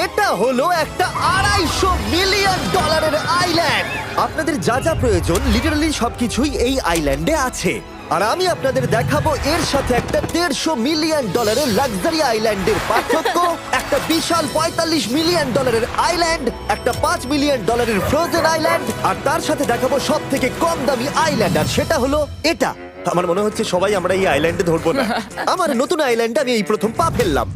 এটা হলো একটা $250 মিলিয়ন আইল্যান্ড। আপনাদের যা যা প্রয়োজন লিটারালি সবকিছুই এই আইল্যান্ডে আছে। আর আমি আপনাদের দেখাবো এর সাথে একটা $150 মিলিয়ন লাক্সারি আইল্যান্ডের পার্থক্য, একটা বিশাল $45 মিলিয়ন আইল্যান্ড, একটা $5 মিলিয়ন ফ্রোজেন আইল্যান্ড, আর তার সাথে দেখাবো সব থেকে কম দামি আইল্যান্ড, আর সেটা হলো এটা। আমার মনে হচ্ছে সবাই আমরা এই আইল্যান্ডে ধরবো না। আমার নতুন আইল্যান্ডে আমি এই প্রথম পা ফেললাম।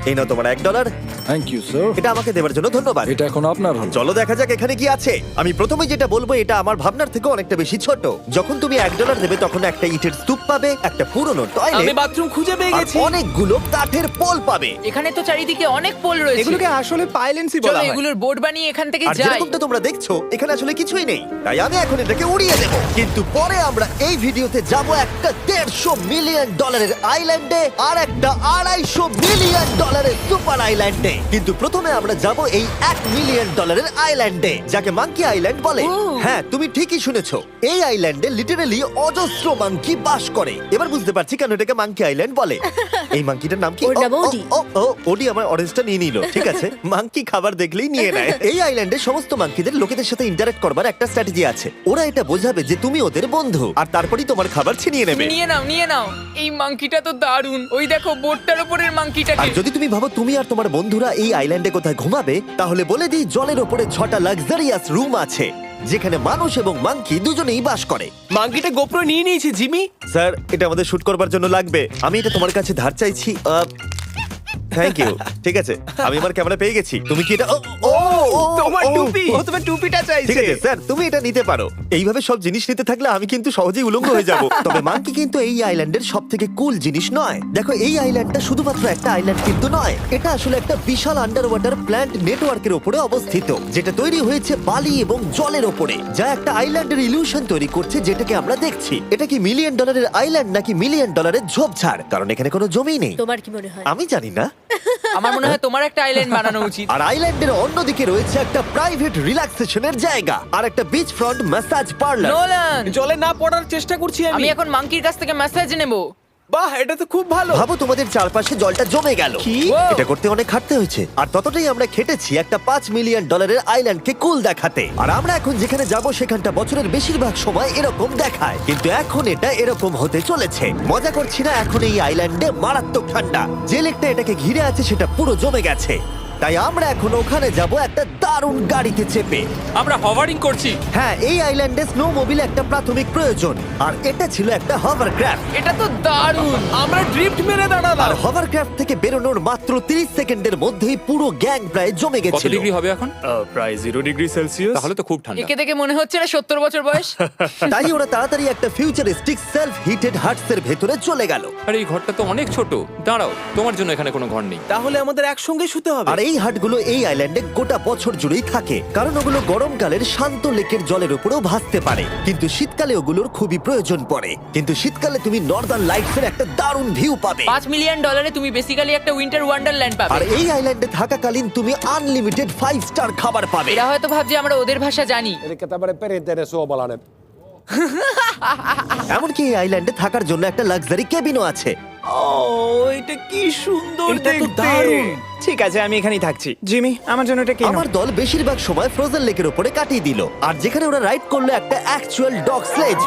এই নাও তোমার $1। Thank you sir. এটা আমাকে দেওয়ার জন্য ধন্যবাদ। এটা এখন আপনার হল। চলো দেখা যাক এখানে কি আছে। আমি প্রথমে যেটা বলবো এটা আমার ভাবনার থেকে অনেকটা বেশি ছোট। যখন তুমি $1 দেবে তখন একটা ইটের স্তূপ পাবে, একটা পুরনো আমি টয়লেট, বাথরুম খুঁজে পেয়ে আর গেছি। অনেকগুলো কাঠের পোল পাবে। এখানে তো চারিদিকে অনেক পোল রয়েছে। এগুলোকে আসলে পাইলেন্সি চলো বলা হয়। এগুলোর বোর্ড বানিয়ে এখান থেকে আর যাই। যেরকমটা তোমরা দেখছো এখানে আসলে কিছুই নেই, তাই আমি এখন এটাকে উড়িয়ে দেব। কিন্তু পরে আমরা এই ভিডিওতে যাব একটা $150 মিলিয়ন আইল্যান্ডে আর একটা $250 মিলিয়ন সুপার আইল্যান্ডে। কিন্তু প্রথমে আমরা যাব এই $1 মিলিয়ন আইল্যান্ডে, যাকে মাঙ্কি আইল্যান্ড বলে। হ্যাঁ, তুমি ঠিকই শুনেছো, এই আইল্যান্ডে লিটারালি অজস্র মাঙ্কি বাস করে। এবার বুঝতে পারছি কেন এটাকে মাঙ্কি আইল্যান্ড বলে। এই মাঙ্কিটার নাম কি? ওর নাম ওডি। ওডি আমার অরেঞ্জটা নিয়ে নিল। ঠিক আছে, মাঙ্কি খাবার দেখলেই নিয়ে নেয়। এই আইল্যান্ডে সমস্ত মাঙ্কিদের লোকেদের সাথে ইন্টারঅ্যাক্ট করবার একটা স্ট্র্যাটেজি আছে। ওরা এটা বোঝাবে যে তুমি ওদের বন্ধু, আর তারপরেই তোমার খাবার ছিনিয়ে নেবে। নিয়ে নাও নিয়ে নাও। এই মাংকিটা তো দারুণ। ওই দেখো বোর্ডটার উপরের আর মাংকিটাকে। যদি তুমি ভাবো তুমি আর তোমার বন্ধুরা এই আইল্যান্ডে কোথায় ঘুমাবে, তাহলে বলে দিই জলের ওপরে 6টা লাক্সারিয়াস রুম আছে, যেখানে মানুষ এবং মাঙ্কি দুজনেই বাস করে। মাঙ্কিটা গোপ্রো নিয়ে নিয়েছে জিমি। স্যার, এটা আমাদের শুট করবার জন্য লাগবে। আমি এটা তোমার কাছে ধার চাইছি। Thank you. ঠিক আছে, আমি আমার ক্যামেরা পেয়ে গেছি। তুমি কি এটা? তোমার টুপি। ও তোমার টুপিটা ঠিক চাইছে। আছে স্যার, তুমি এটা নিতে পারো। এইভাবে সব জিনিস নিতে থাকলে আমি কিন্তু সহজেই উলঙ্গ হয়ে যাব। তবে মাঙ্কি কিন্তু এই আইল্যান্ডের সব থেকে কুল জিনিস নয়। দেখো, এই আইল্যান্ডটা শুধুমাত্র একটা আইল্যান্ড কিন্তু নয়, এটা আসলে একটা বিশাল আন্ডার ওয়াটার প্ল্যান্ট নেটওয়ার্কের উপরে অবস্থিত, যেটা তৈরি হয়েছে বালি এবং জলের উপরে, যা একটা আইল্যান্ডের ইলিউশন তৈরি করছে, যেটাকে আমরা দেখছি। এটা কি $1 মিলিয়ন আইল্যান্ড নাকি $1 মিলিয়ন ঝোপঝাড়? কারণ এখানে কোনো জমি নেই। তোমার কি মনে হয়? আমি জানি না। আমার মনে হয় তোমার একটা আইল্যান্ড বানানো উচিত। আর আইল্যান্ডের অন্যদিকে রয়েছে একটা প্রাইভেট রিল্যাক্সেশনের জায়গা আর একটা beach front massage parlour. Nolan, জলে না পড়ার চেষ্টা করছি আমি আমি। এখন মাংকির কাছ থেকে মেসেজ নেব। বাহ, এটা তো খুব ভালো। ভাবো তোমাদের চারপাশে জলটা জমে গেল। কি? এটা করতে অনেক খাটতে হয়েছে, আর ততটাই আমরা খেটেছি একটা $5 মিলিয়ন আইল্যান্ডকে কুল দেখাতে। আর আমরা এখন যেখানে যাব সেখানটা বছরের বেশিরভাগ সময় এরকম দেখায়, কিন্তু এখন এটা এরকম হতে চলেছে। মজা করছি না, এখন এই আইল্যান্ডে মারাত্মক ঠান্ডা। যে লেকটা এটাকে ঘিরে আছে সেটা পুরো জমে গেছে, তাই আমরা এখন ওখানে যাব একটা দারুণ গাড়িতে চেপে। আমরা হভারিং করছি। হ্যাঁ, এই আইল্যান্ডে স্নো মোবিল একটা প্রাথমিক প্রয়োজন, আর এটা ছিল একটা হভারক্রাফট। এটা তো দারুণ। আমরা ড্রিফট মেরে আর দাঁড়ালাম। হভারক্রাফট থেকে বেরোনোর মাত্র 30 সেকেন্ডের মধ্যেই পুরো গ্যাং প্রায় জমে কত গেছিল। ডিগ্রি হবে এখন? প্রায় 0 ডিগ্রি সেলসিয়াস। তাহলে তো খুব ঠান্ডা। একে দেখে মনে হচ্ছে না 70 বছর বয়স। তাই ওরা তাড়াতাড়ি একটা ফিউচারিস্টিক সেলফ হিটেড হাটস এর ভেতরে চলে গেল। আরে এই ঘরটা তো অনেক ছোট। দাঁড়াও, তোমার জন্য এখানে কোনো ঘর নেই। তাহলে আমাদের একসঙ্গে শুতে হবে। আর এই হাটগুলো এই আইল্যান্ডে গোটা বছর জুড়েই থাকে, কারণ ওগুলো গরমকালের শান্ত লেকের জলের উপরেও ভাসতে পারে, কিন্তু শীতকালে ওগুলোর খুবই প্রয়োজন পড়ে। কিন্তু শীতকালে তুমি নর্দার্ন লাইটস এর একটা দারুণ ভিউ পাবে। $5 মিলিয়ন তুমি বেসিক্যালি একটা উইন্টার ওয়ান্ডারল্যান্ড আর পাবে। এই আইল্যান্ডে থাকাকালীন তুমি আনলিমিটেড 5 স্টার খাবার পাবে। এরা হয়তো ভাবছে আমরা ওদের ভাষা জানি। Eli tämmöinen perinteinen suomalainen. এমনকি এই আইল্যান্ডে থাকার জন্য একটা লাক্সারি কেবিনও আছে। ও, এটা কি সুন্দর এটা তো দেখতে। দারুণ। ঠিক আছে, আমি এখানেই থাকছি। জিমি, আমার জন্য এটা কেন? আমার দল বেশিরভাগ সময় ফ্রোজেন লেকের উপরে কাটিয়ে দিল, আর যেখানে ওরা রাইড করলো একটা অ্যাকচুয়াল ডগ স্লেজ।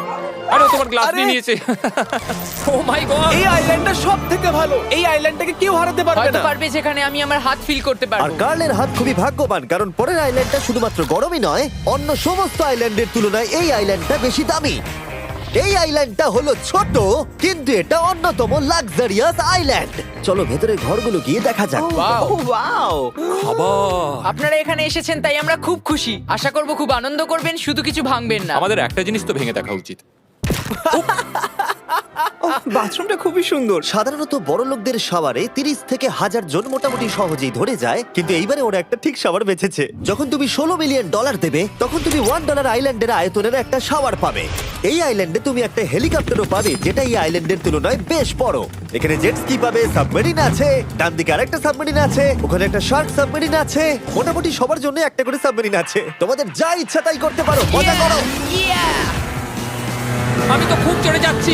আরে ও তোমার গ্লাস আরে! নিয়ে নিয়েছে। ও মাই গড! এই আইল্যান্ডটা সব থেকে ভালো। এই আইল্যান্ডটাকে কেউ হারাতে পারবে হয়তো না। পারবে, যেখানে আমি আমার হাত ফিল করতে আর পারবো। কার্লের হাত খুবই ভাগ্যবান, কারণ পরের আইল্যান্ডটা শুধুমাত্র গরমই নয়, অন্য সমস্ত আইল্যান্ডের তুলনায় এই আইল্যান্ডটা বেশি দামি। এই আইল্যান্ডটা হলো ছোট, কিন্তু এটা অন্যতম লাক্সারিয়াস আইল্যান্ড। চলো ভেতরে ঘরগুলো গিয়ে দেখা যাক। Wow! ও ওয়াও। খাবার। আপনারা এখানে এসেছেন তাই আমরা খুব খুশি। আশা করব খুব আনন্দ করবেন, শুধু কিছু ভাঙবেন না। আমাদের একটা জিনিস তো ভেঙে দেখা উচিত। বাথরুমটা খুবই সুন্দর। সাধারণত বড় লোকদের শাওয়ারে 30 থেকে 1000 জন মোটামুটি সহজেই ধরে যায়, কিন্তু এইবারে ওরা একটা ঠিক শাওয়ার বেঁচেছে। যখন তুমি $16 মিলিয়ন দেবে, তখন তুমি $1 আইল্যান্ডের আয়তনের একটা শাওয়ার পাবে। এই আইল্যান্ডে তুমি একটা হেলিকপ্টারও পাবে, যেটা এই আইল্যান্ডের তুলনায় বেশ বড়। এখানে জেট স্কি পাবে, সাবমেরিন আছে, ডান দিকে আরেকটা সাবমেরিন আছে, ওখানে একটা শার্ক সাবমেরিন আছে। মোটামুটি সবার জন্য একটা করে সাবমেরিন আছে। তোমাদের যা ইচ্ছা তাই করতে পারো, মজা করো। আমি তো খুব চড়ে যাচ্ছি।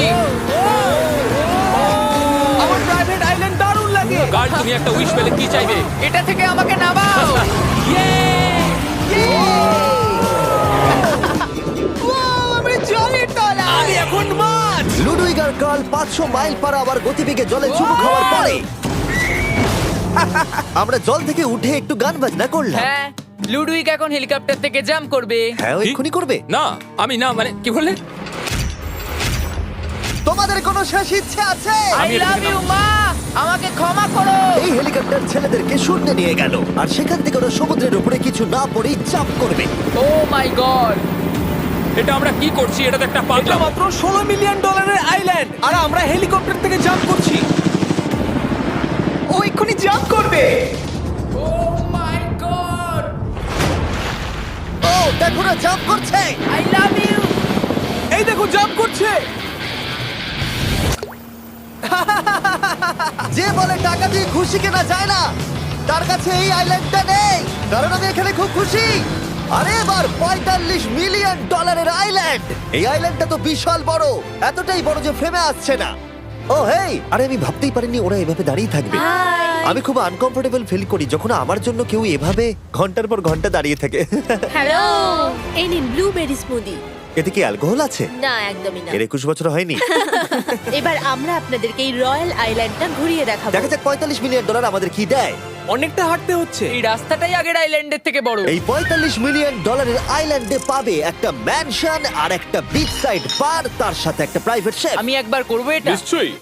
আমার প্রাইভেট আইল্যান্ড দারুণ লাগে। গার্ড, তুমি একটা উইশ পেলে কি চাইবে? এটা থেকে আমাকে নামাও। 100 মাইল পার আওয়ার গতিবেগে জলে চুমু খাওয়ার পরে আমরা জল থেকে উঠে একটু গান বাজনা করলাম। হ্যাঁ লুডুইক এখন হেলিকপ্টার থেকে জাম্প করবে। হ্যাঁ ও এক্ষুনি করবে। না আমি না মানে কি বললে? তোমাদের কোনো শেষ ইচ্ছে আছে? আই লাভ ইউ মা, আমাকে ক্ষমা করো। এই হেলিকপ্টার ছেলেদেরকে শূন্যে নিয়ে গেল আর সেখান থেকে ওরা সমুদ্রের উপরে কিছু না পড়েই জাম্প করবে। ও মাই গড, এটা আমরা কি করছি? এটা তো একটা এটা পাগলাম। মাত্র $16 মিলিয়ন আইল্যান্ড আর আমরা হেলিকপ্টার থেকে জাম্প করছি। ও এক্ষুনি জাম্প করবে। ও মাই গড, ও দেখো না জাম্প করছে। I love you. এই দেখো জাম্প করছে। যে বলে টাকা দিয়ে খুশি কেনা যায় না, তার কাছে এই আইল্যান্ডটা নেই। কারণ আমি এখানে খুব খুশি। আরে এবার $45 মিলিয়ন আইল্যান্ড। এই আইল্যান্ডটা তো বিশাল বড়, এতটাই বড় যে ফ্রেমে আসছে না। ও হেই, আরে আমি ভাবতেই পারিনি ওরা এভাবে দাঁড়িয়ে থাকবে। আমি খুব আনকমফোর্টেবল ফিল করি যখন আমার জন্য কেউ এভাবে ঘন্টার পর ঘন্টা দাঁড়িয়ে থাকে। হ্যালো, এই নিন ব্লুবেরি স্মুদি। এতে কি অ্যালকোহল আছে? না, একদমই না। এর 21 বছর হয়নি। এবার আমরা আপনাদেরকে এই রয়্যাল আইল্যান্ডটা ঘুরিয়ে দেখাবো। দেখা যাক $45 মিলিয়ন আমাদের কি দেয়। অনেকটা হাঁটতে হচ্ছে। এই রাস্তাটাই আগের আইল্যান্ডের থেকে বড়। এই $45 মিলিয়ন আইল্যান্ডে পাবে একটা ম্যানশন আর একটা বিচ সাইড বার, তার সাথে একটা প্রাইভেট শেফ। আমি একবার করবো এটা। নিশ্চয়ই।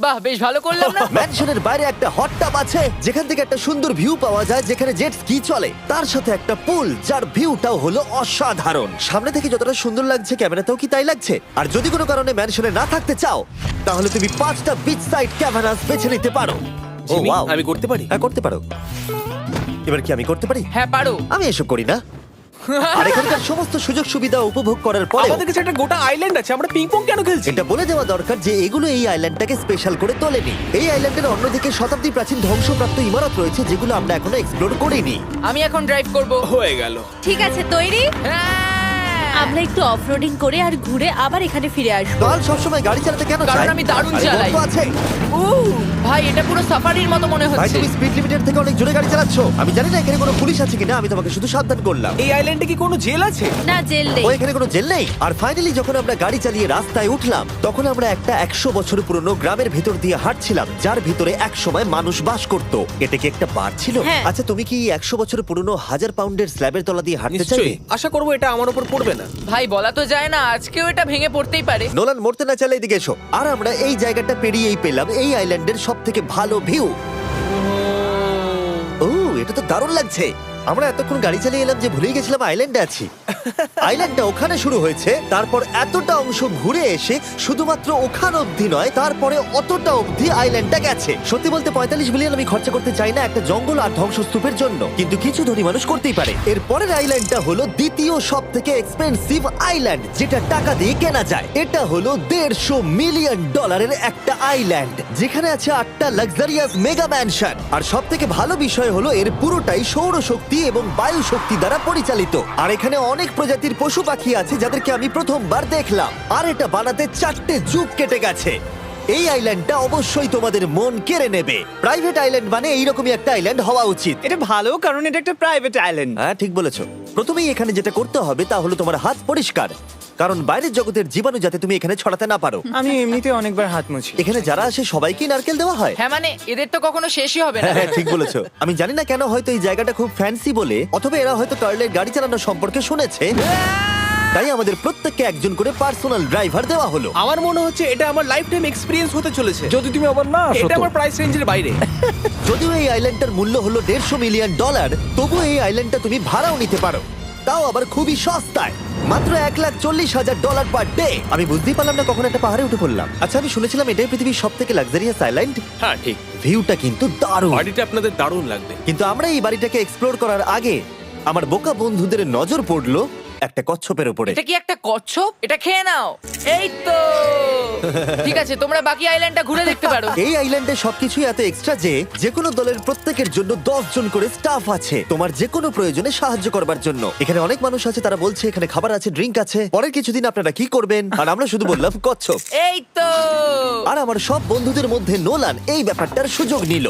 বাহ, বেশ ভালো করলাম না? ম্যানশনের বাইরে একটা হট টাব আছে যেখান থেকে একটা সুন্দর ভিউ পাওয়া যায়, যেখানে জেট স্কি চলে। তার সাথে একটা পুল যার ভিউটাও হলো অসাধারণ। সামনে থেকে যতটা সুন্দর লাগছে ক্যামেরাতেও কি তাই লাগছে। আর যদি কোনো কারণে ম্যানশনে না থাকতে চাও তাহলে তুমি 5টা বিচ সাইড ক্যামেরাস বেছে নিতে পারো। ও জিমি, ওয়াও, আমি করতে পারি? হ্যাঁ করতে পারো। এবার কি আমি করতে পারি? হ্যাঁ পারো। আমি এসব করি না। আর এখানকার সমস্ত সুযোগ সুবিধা উপভোগ করার পরে আমাদের কাছে একটা গোটা আইল্যান্ড আছে, আমরা পিং পং কেন খেলছি? এটা বলে দেওয়া দরকার যে এগুলো এই আইল্যান্ডটাকে স্পেশাল করে তোলেনি। এই আইল্যান্ডের অন্যদিকে শতাব্দী প্রাচীন ধ্বংসপ্রাপ্ত ইমারত রয়েছে যেগুলো আমরা এখনো এক্সপ্লোর করিনি। আমি এখন ড্রাইভ করব। হয়ে গেল। ঠিক আছে, তৈরি? হ্যাঁ। আমরা একটু অফরোডিং করে আর ঘুরে আবার এখানে ফিরে আসবো। কাল সবসময় গাড়ি চালাতে কেন কারণ চায়? আমি দারুণ আরে চালাই। গল্প আছে। ভাই এটা পুরো সাফারির মতো মনে ভাই হচ্ছে। তুমি স্পিড লিমিটের থেকে অনেক জোরে গাড়ি চালাচ্ছো। আমি জানি না এখানে কোনো পুলিশ আছে কিনা, আমি তোমাকে শুধু সাবধান করলাম। এই আইল্যান্ডে কি কোনো জেল আছে? না, জেল নেই। ও এখানে কোনো জেল নেই। আর ফাইনালি যখন আমরা গাড়ি চালিয়ে রাস্তায় উঠলাম তখন আমরা একটা 100 বছর পুরনো গ্রামের ভিতর দিয়ে হাঁটছিলাম যার ভিতরে এক সময় মানুষ বাস করত। এটা কি একটা বার ছিল? হ্যাঁ। আচ্ছা তুমি কি 100 বছর পুরনো 1000 পাউন্ডের স্ল্যাবের তলা দিয়ে হাঁটতে চাইবে? নিশ্চয়ই। আশা করবো এটা আমার উপর পড়বে না। ভাই বলা তো যায় না, আজকেও এটা ভেঙে পড়তেই পারে। নোলান মরতে না চাইলে এদিকে এসো। আর আমরা এই জায়গাটা পেরিয়েই পেলাম এই আইল্যান্ডের সব থেকে ভালো ভিউ। ও এটা তো দারুণ লাগছে। আমরা এতক্ষণ গাড়ি চালিয়ে এলাম যে ভুলেই গেছিলাম আইল্যান্ডে আছি। আইল্যান্ডটা ওখানে শুরু হয়েছে, তারপর এতটা অংশ ঘুরে এসে শুধুমাত্র ওখান অবধি নয়, তারপরে অতটা অবধি আইল্যান্ডটা গেছে। সত্যি বলতে 45 মিলিয়ন আমি খরচা করতে চাই না একটা জঙ্গল আর ধ্বংসস্তূপের জন্য, কিন্তু কিছু ধনী মানুষ করতেই পারে। এর পরের আইল্যান্ডটা হলো দ্বিতীয় সব থেকে এক্সপেন্সিভ আইল্যান্ড, যেটা টাকা দিয়ে কেনা যায়। এটা হলো $150 মিলিয়ন একটা আইল্যান্ড যেখানে আছে 8টা লাক্সারিয়াস মেগা ম্যানশন। আর সব থেকে ভালো বিষয় হলো এর পুরোটাই সৌরশক্তি এবং বায়ু শক্তি দ্বারা পরিচালিত। আর এখানে অনেক প্রজাতির পশু পাখি আছে যাদেরকে আমি প্রথমবার দেখলাম। আর এটা বানাতে 4টে যুগ কেটে গেছে। এই আইল্যান্ডটা অবশ্যই তোমাদের মন কেড়ে নেবে। প্রাইভেট আইল্যান্ড মানে এইরকমই একটা আইল্যান্ড হওয়া উচিত। এটা ভালো কারণ এটা একটা প্রাইভেট আইল্যান্ড। হ্যাঁ ঠিক বলেছো। প্রথমেই এখানে যেটা করতে হবে তা হলো তোমার হাত পরিষ্কার, কারণ বাইরের জগতের জীবাণু যাতে তুমি এখানে ছড়াতে না পারো। আমি এমনিতে অনেকবার হাত মুছি। এখানে যারা আসে সবাইকেই নারকেল দেওয়া হয়। হ্যাঁ মানে এদের তো কখনো শেষই হবে না। হ্যাঁ ঠিক বলেছো। আমি জানি না কেন, হয়তো এই জায়গাটা খুব ফ্যান্সি বলে, অথবা এরা হয়তো কার্লের গাড়ি চালানো সম্পর্কে শুনেছে, তাই আমাদের প্রত্যেককে একজন করে পার্সোনাল ড্রাইভার দেওয়া হলো। আমার মনে হচ্ছে এটা আমার লাইফ টাইম এক্সপিরিয়েন্স হতে চলেছে। যদি তুমি আবার না আসো এটা তো। আমার প্রাইস রেঞ্জের বাইরে। যদিও এই আইল্যান্ডটার মূল্য হলো $150 মিলিয়ন, তবুও এই আইল্যান্ডটা তুমি ভাড়াও নিতে পারো, তাও আবার খুবই সস্তায়, মাত্র $1,40,000 পার ডে। আমি বুঝতেই পারলাম না কখন একটা পাহাড়ে উঠে পড়লাম। আচ্ছা আমি শুনেছিলাম এটাই পৃথিবীর সব থেকে লাক্সারিয়াস আইল্যান্ড। হ্যাঁ ঠিক। ভিউটা কিন্তু দারুণ। বাড়িটা আপনাদের দারুণ লাগবে। কিন্তু আমরা এই বাড়িটাকে এক্সপ্লোর করার আগে আমার বোকা বন্ধুদের নজর পড়লো একটা কচ্ছপের উপরে। এটা কি একটা কচ্ছপ? এটা খেয়ে নাও। এই তো ঠিক আছে, তোমরা বাকি আইল্যান্ডটা ঘুরে দেখতে পারো। এই আইল্যান্ডে সবকিছুই এত এক্সট্রা যে কোনো দলের প্রত্যেকের জন্য 10 জন করে স্টাফ আছে তোমার যে কোনো প্রয়োজনে সাহায্য করবার জন্য। এখানে অনেক মানুষ আছে, তারা বলছে এখানে খাবার আছে, ড্রিঙ্ক আছে, পরের কিছুদিন আপনারা কি করবেন, আর আমরা শুধু বললাম কচ্ছপ। এই তো আর আমার সব বন্ধুদের মধ্যে নোলান এই ব্যাপারটার সুযোগ নিল।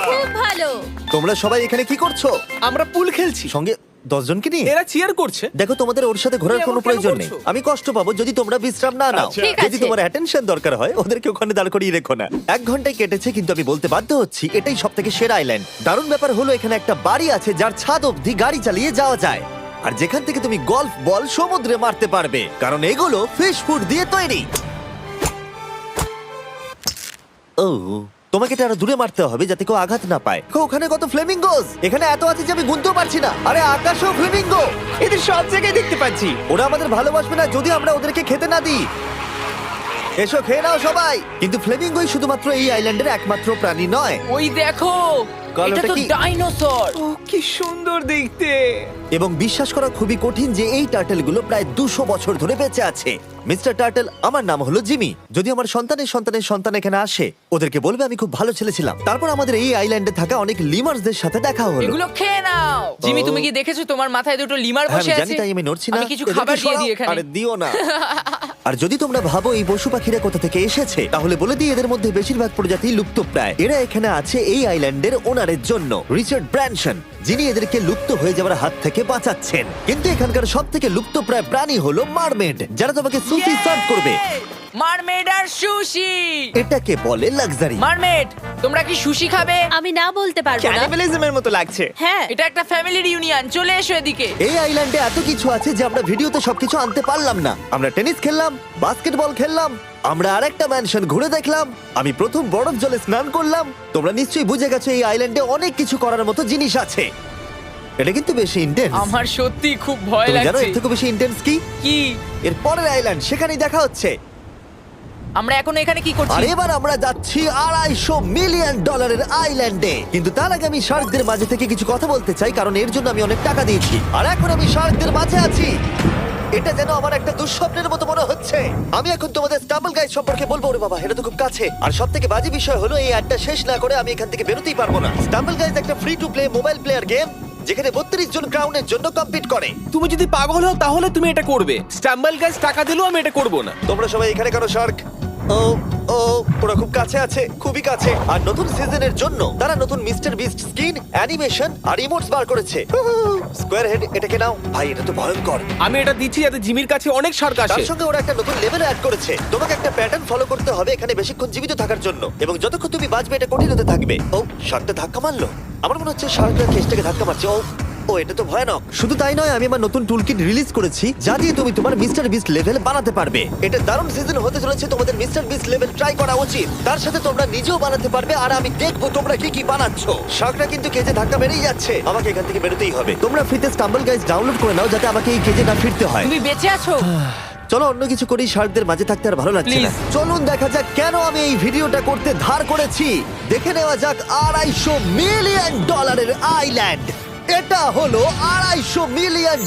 খুব ভালো। তোমরা সবাই এখানে কি করছো? আমরা পুল খেলছি। সঙ্গে 10 জনকে নিয়ে এরা চিয়ার করছে। দেখো, তোমাদের ওর সাথে ঘোরার তুমি কোনো এমন কেন প্রয়োজন নেই। করছো? আমি কষ্ট পাবো যদি তোমরা বিশ্রাম না নাও। ঠিক যদি আছে। তোমার অ্যাটেনশন দরকার হয়, ওদেরকে ওখানে দাঁড় করিয়ে রেখো না। 1 ঘন্টায় কেটেছে, কিন্তু আমি বলতে বাধ্য হচ্ছি এটাই সব থেকে সেরা আইল্যান্ড। দারুণ ব্যাপার হলো এখানে একটা বাড়ি আছে যার ছাদ অবধি গাড়ি চালিয়ে যাওয়া যায়, আর যেখান থেকে তুমি গলফ বল সমুদ্রে মারতে পারবে, কারণ এগুলো ফিশ ফুড দিয়ে তৈরি। ও, তোমাকে এটা আরো দূরে মারতে হবে যাতে কেউ আঘাত না পায়। ওখানে কত ফ্লেমিঙ্গোস! এখানে এত আছে যে আমি গুনতেও পারছি না। আরে আকাশেও ফ্লেমিঙ্গো! এদের সব জায়গায় দেখতে পাচ্ছি। ওরা আমাদের ভালোবাসবে না যদি আমরা ওদেরকে খেতে না দিই। এসো, খেয়ে নাও সবাই। কিন্তু ফ্লেমিঙ্গোই শুধুমাত্র এই আইল্যান্ডের একমাত্র প্রাণী নয়। ওই দেখো, কালোটা এটা তো কি? ডাইনোসর। ও কি সুন্দর দেখতে। এবং বিশ্বাস করা খুবই কঠিন যে এই টার্টেলগুলো প্রায় 200 বছর ধরে বেঁচে আছে। মিস্টার টার্টেল, আমার নাম হলো জিমি। যদি আমার সন্তানের সন্তানের সন্তান এখানে আসে, ওদেরকে বলবে আমি খুব ভালো ছেলে ছিলাম। তারপর আমাদের এই আইল্যান্ডে থাকা অনেক লিমার্সদের সাথে দেখা হলো। এগুলো খেয়ে নাও। জিমি, তুমি কি দেখেছো তোমার মাথায় দুটো লিমার হ্যাঁ, বসে আমি জানি, আছে? তাই আমি নড়ছি না। আমি কিছু এদেরকে খাবার দিয়ে সরাও। দিই এখানে। আরে দিও না। আর যদি তোমরা ভাবো এই পশু পাখিরা কোথা থেকে এসেছে, তাহলে বলে দিই এদের মধ্যে বেশিরভাগ প্রজাতি লুপ্তপ্রায়। এরা এখানে আছে এই আইল্যান্ডের ওনারের জন্য, রিচার্ড ব্র্যানসন, যিনি এদেরকে লুপ্ত হয়ে যাওয়ার হাত থেকে বাঁচাচ্ছেন। কিন্তু এখানকার সব থেকে লুপ্তপ্রায় প্রাণী হলো মারমেড, যারা তোমাকে সুশি সার্ভ করবে। মারমেড আর সুশি। এটাকে বলে লাক্সারি। মারমেড, তোমরা কি সুশি খাবে? আমি না বলতে পারবো না। ক্যানিবালিজমের মতো লাগছে। হ্যাঁ, এটা একটা ফ্যামিলি রিউনিয়ন, চলে এসো এদিকে। এই আইল্যান্ডে এত কিছু আছে যে আমরা ভিডিওতে সবকিছু আনতে পারলাম না। আমরা টেনিস খেললাম, বাস্কেটবল খেললাম, আমরা আরেকটা ম্যানশন ঘুরে দেখলাম, আমি প্রথম বরফ জলে স্নান করলাম। তোমরা নিশ্চয়ই বুঝে গেছো এই আইল্যান্ডে অনেক কিছু করার মতো জিনিস আছে। এটা কিন্তু বেশি ইন্টেন্স। আমার সত্যি খুব ভয় তুমি জানো লাগছে। এর থেকে বেশি ইন্টেন্স কি? কি? এর পরের আইল্যান্ড, সেখানেই দেখা হচ্ছে। আমরা এখন এখানে কি আর করছি? এবার আমরা যাচ্ছি $250 মিলিয়ন আইল্যান্ডে। কিন্তু তার আগে আমি শার্কদের মাঝে থেকে কিছু কথা বলতে চাই, কারণ এর জন্য আমি অনেক টাকা দিয়েছি। আর এখন আমি শার্কদের মাঝে আছি। এটা যেন আমার একটা দুঃস্বপ্নের মতো মনে হচ্ছে। আমি এখন তোমাদের স্টাম্বল গাইজ সম্পর্কে বলবো। ওরে বাবা, এটা তো খুব কাছে। আর সব থেকে বাজে বিষয় হলো এই অ্যাডটা শেষ না করে আমি এখান থেকে বেরোতেই পারবো না। স্টাম্বল গাইজ একটা free to play mobile player game, যেখানে 32 জন ক্রাউনের জন্য কম্পিট করে। তুমি যদি পাগল হও তাহলে তুমি এটা করবে। স্ট্যাম্বল গাইজ টাকা দিলেও আমি এটা করব না। তোমরা সবাই এখানে কেন শার্ক? ও ও, ওরা খুব কাছে আছে, খুবই কাছে। আর নতুন সিজনের জন্য তারা নতুন মিস্টার বিস্ট স্কিন, অ্যানিমেশন আর ইমোটস বার করেছে। স্কোয়ার হেড, এটাকে নাও ভাই, এটা তো ভয়ঙ্কর। আমি এটা দিচ্ছি যাতে জিমির কাছে অনেক শার্ক আসে। তার সঙ্গে ওরা একটা নতুন লেভেল অ্যাড করেছে। তোমাকে একটা প্যাটার্ন ফলো করতে হবে এখানে বেশিক্ষণ জীবিত থাকার জন্য, এবং যতক্ষণ তুমি বাঁচবে এটা কঠিন হতে থাকবে। ও, শার্কটা ধাক্কা মারলো। আমার মনে হচ্ছে শার্কটা কেসটাকে ধাক্কা মারছে। ও, এটা তো ভয়ানক। শুধু তাই নয়, আমি আমার নতুন টুলকিট রিলিজ করেছি যা দিয়ে তুমি তোমার মিস্টার বিস্ট লেভেল বানাতে পারবে। এটা দারুণ সিজন হতে চলেছে, তোমাদের মিস্টার বিস্ট লেভেল ট্রাই করা উচিত। তার সাথে তোমরা নিজেও বানাতে পারবে, আর আমি দেখবো তোমরা কি কি বানাচ্ছো। শার্কটা কিন্তু কেজে ধাক্কা মেরেই যাচ্ছে, আমাকে এখান থেকে বেরোতেই হবে। তোমরা ফ্রিতে স্টাম্বল গাইজ ডাউনলোড করে নাও যাতে আমাকে এই কেজে না ফিরতে হয়। তুমি বেঁচে আছো? চলো অন্য কিছু করি, শার্কদের মাঝে থাকতে আর ভালো লাগছে না। Please. চলুন দেখা যাক কেন আমি এই ভিডিওটা করতে ধার করেছি। দেখে নেওয়া যাক $250 মিলিয়ন আইল্যান্ড। এটা হলো $250 মিলিয়ন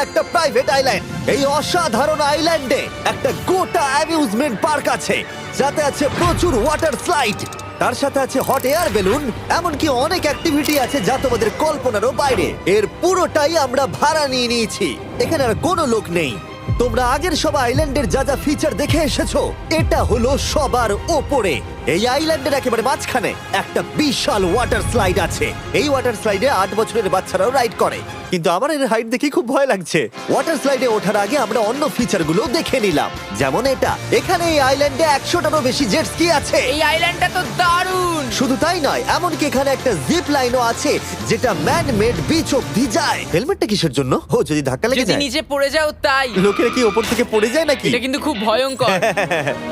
একটা প্রাইভেট আইল্যান্ড। এই অসাধারণ আইল্যান্ডে একটা গোটা অ্যামিউজমেন্ট পার্ক আছে, যাতে আছে প্রচুর ওয়াটার স্লাইড, তার সাথে আছে হট এয়ার বেলুন, এমনকি অনেক অ্যাক্টিভিটি আছে যা তোমাদের কল্পনারও বাইরে। এর পুরোটাই আমরা ভাড়া নিয়ে নিয়েছি। এখানে আর কোনো লোক নেই। তোমরা আগের সব আইল্যান্ডের যা যা ফিচার দেখে এসেছো, এটা হলো সবার ওপরে। এই আইল্যান্ডের একেবারে মাঝখানে একটা বিশাল ওয়াটার স্লাইড আছে। এই ওয়াটার স্লাইডে 8 বছরের বাচ্চারাও রাইড করে, কিন্তু আমার এর হাইট দেখে খুব ভয় লাগছে। ওয়াটার স্লাইডে ওঠার আগে আমরা অন্য ফিচারগুলো দেখে নিলাম, যেমন এটা। এখানে এই আইল্যান্ডে 100টারও বেশি জেট স্কি আছে। এই আইল্যান্ডটা তো দারুণ। শুধু তাই নয়, এমনকি এখানে একটা জিপ লাইনও আছে যেটা ম্যান মেড বিচ অব্দি যায়। হেলমেটটা কিসের জন্য? ও, যদি ধাক্কা লেগে যদি যায়। নিচে পড়ে যাও তাই। লোকেরা কি ওপর থেকে পড়ে যায় নাকি? এটা কিন্তু খুব ভয়ঙ্কর।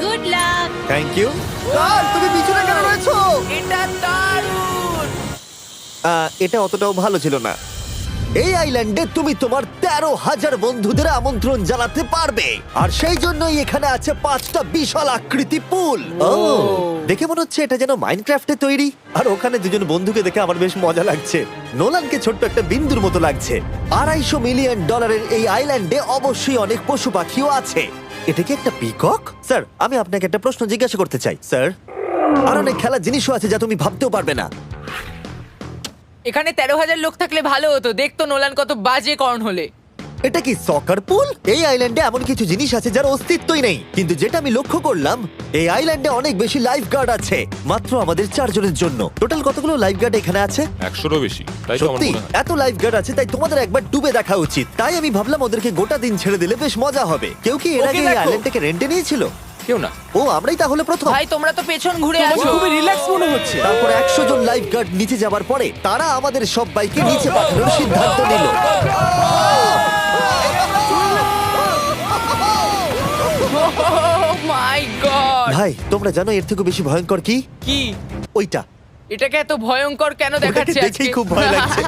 Good luck. Thank you. তুমি পিছনে কেন রয়েছো? এটা দারুণ। এটা অতটাও ভালো ছিল না। এই আইল্যান্ডে তুমি তোমার 13,000 বন্ধুদের আমন্ত্রণ জানাতে পারবে, আর সেই জন্যই এখানে আছে 5টা বিশাল আকৃতি পুল। ও, দেখে মনে হচ্ছে এটা যেন মাইনক্রাফটে তৈরি। আর ওখানে দুজন বন্ধুকে দেখে আমার বেশ মজা লাগছে। নোলানকে ছোট্ট একটা বিন্দুর মতো লাগছে। $250 মিলিয়ন এই আইল্যান্ডে অবশ্যই অনেক পশু পাখিও আছে। এটা কি একটা পিকক? স্যার, আমি আপনাকে একটা প্রশ্ন জিজ্ঞাসা করতে চাই। স্যার, আর অনেক খেলার জিনিসও আছে যা তুমি ভাবতেও পারবে না। এখানে 13,000 লোক থাকলে ভালো হতো, দেখতো নোলান কত বাজে কর্ন হলে। এটা কি সকার পুল? এই আইল্যান্ডে এমন কিছু জিনিস আছে যার অস্তিত্বই নেই, কিন্তু যেটা আমি লক্ষ্য করলাম এই আইল্যান্ডে অনেক বেশি লাইফ গার্ড আছে, মাত্র আমাদের 4 জনের জন্য। টোটাল কতগুলো লাইফ গার্ড এখানে আছে? 100-রও বেশি, তাই তো আমার সত্যি মনে হয়। এত লাইফ গার্ড আছে, তাই তোমাদের একবার ডুবে দেখা উচিত। তাই আমি ভাবলাম ওদেরকে গোটা দিন ছেড়ে দিলে বেশ মজা হবে। কেউ কি এর ওকে আগে এই দেখো। আইল্যান্ডটাকে রেন্টে নিয়েছিল? কেউ না। ও, আমরাই তাহলে প্রথম। ভাই তোমরা তো পেছন ঘুরে তোমাকে আছো। খুবই রিল্যাক্স মনে হচ্ছে। তারপর 100 জন লাইফ গার্ড নিচে যাবার পরে তারা আমাদের সবাইকে নিচে পাঠানোর সিদ্ধান্ত নিল। মাই গড! ভাই, তোমরা জানো এর থেকে বেশি ভয়ঙ্কর কি? কি? ওইটা। এটাকে এত ভয়ঙ্কর কেন ওটাকে দেখাচ্ছে আজকে? দেখেই খুব ভয় লাগছে।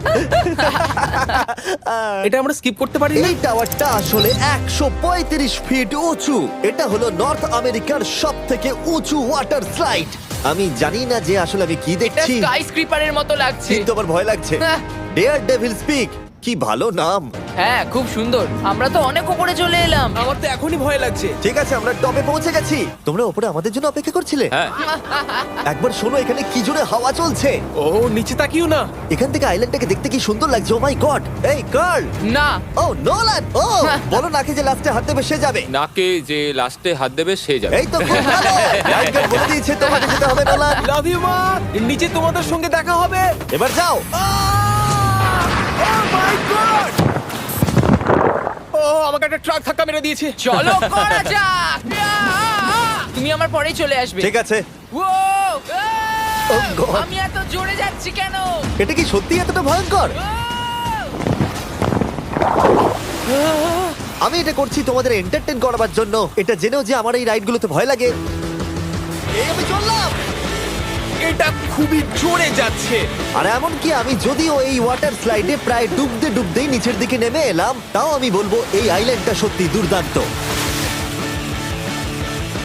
এটা আমরা স্কিপ করতে পারি না? এই টাওয়ারটা আসলে 135 ফিট উঁচু। এটা হলো নর্থ আমেরিকার সবথেকে উঁচু ওয়াটার স্লাইড। আমি জানি না যে আসলে আমি কি এটা দেখছি, স্কাই স্ক্রিপারের মতো লাগছে। কিন্তু আমার ভয় লাগছে। হ্যাঁ। ডেয়ার ডেভিল স্পিক, কি ভালো নাম। হ্যাঁ, খুব সুন্দর। আমরা তো অনেক উপরে চলে এলাম। আমার তো এখনই ভয় লাগছে। ঠিক আছে, আমরা টপে পৌঁছে গেছি। তোমরা উপরে আমাদের জন্য অপেক্ষা করছিলে? হ্যাঁ, একবার শোনো, এখানে কি জোরে হাওয়া চলছে। ও নিচে তাকিও না। এখান থেকে আইল্যান্ডটাকে দেখতে কি সুন্দর লাগছে। ও মাই গড। এই কার্ল। না, ও নোলান। ও বলো নাকি যে লাস্টে হাত দেবে সে যাবে। নাকে যে লাস্টে হাত দেবে সে যাবে। এই তো খুব ভালো। লাইটগার্ড বলে দিয়েছে তোমাকে যেতে হবে নোলান। লাভ ইউ মা। নিচে তোমাদের সঙ্গে দেখা হবে। এবার যাও। ও মাই গড! ও আমাকে একটা ট্রাক ধাক্কা মেরে দিয়েছে। চলো করা যাক। তুমি আমার পরেই চলে আসবে। ঠিক আছে। ও, Oh God! আমি এত জোরে যাচ্ছি কেন? এটা কি সত্যি এতটা ভয়ঙ্কর? আমি এটা করছি তোমাদের এন্টারটেইন করার জন্য। এটা জেনেও যে আমার এই রাইডগুলোতে ভয় লাগে। এই আমি চললাম। এটা খুবই জোরে যাচ্ছে। আর এমনকি আমি যদিও এই ওয়াটার স্লাইডে প্রায় ডুবতেই নিচের দিকে নেমে এলাম, তাও আমি বলবো এই আইল্যান্ডটা সত্যি দুর্দান্ত।